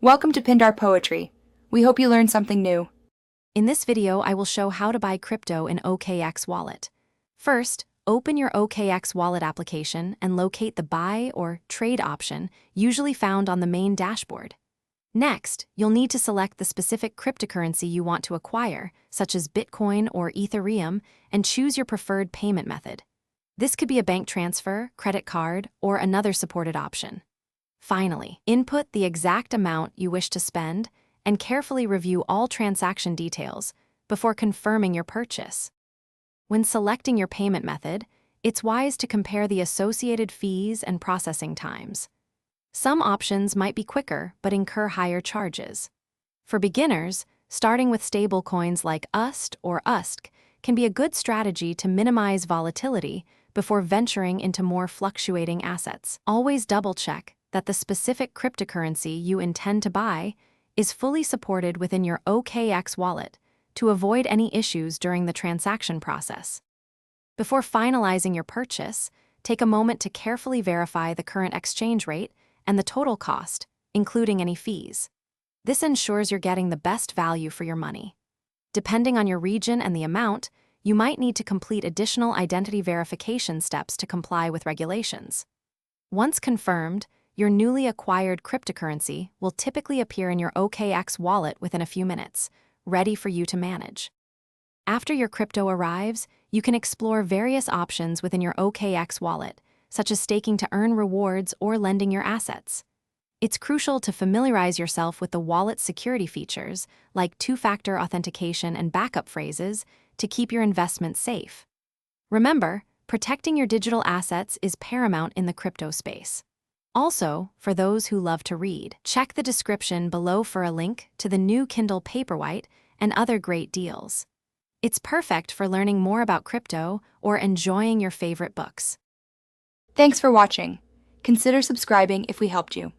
Welcome to Pindar Poetry. We hope you learned something new. In this video, I will show how to buy crypto in OKX Wallet. First, open your OKX Wallet application and locate the Buy or Trade option, usually found on the main dashboard. Next, you'll need to select the specific cryptocurrency you want to acquire, such as Bitcoin or Ethereum, and choose your preferred payment method. This could be a bank transfer, credit card, or another supported option. Finally, input the exact amount you wish to spend and carefully review all transaction details before confirming your purchase. When selecting your payment method, it's wise to compare the associated fees and processing times. Some options might be quicker but incur higher charges. For beginners, starting with stablecoins like USD or USC can be a good strategy to minimize volatility before venturing into more fluctuating assets. Always double-check that the specific cryptocurrency you intend to buy is fully supported within your OKX wallet to avoid any issues during the transaction process. Before finalizing your purchase, take a moment to carefully verify the current exchange rate and the total cost, including any fees. This ensures you're getting the best value for your money. Depending on your region and the amount, you might need to complete additional identity verification steps to comply with regulations. Once confirmed, your newly acquired cryptocurrency will typically appear in your OKX wallet within a few minutes, ready for you to manage. After your crypto arrives, you can explore various options within your OKX wallet, such as staking to earn rewards or lending your assets. It's crucial to familiarize yourself with the wallet's security features, like two-factor authentication and backup phrases, to keep your investment safe. Remember, protecting your digital assets is paramount in the crypto space. Also, for those who love to read, check the description below for a link to the new Kindle Paperwhite and other great deals. It's perfect for learning more about crypto or enjoying your favorite books. Thanks for watching. Consider subscribing if we helped you.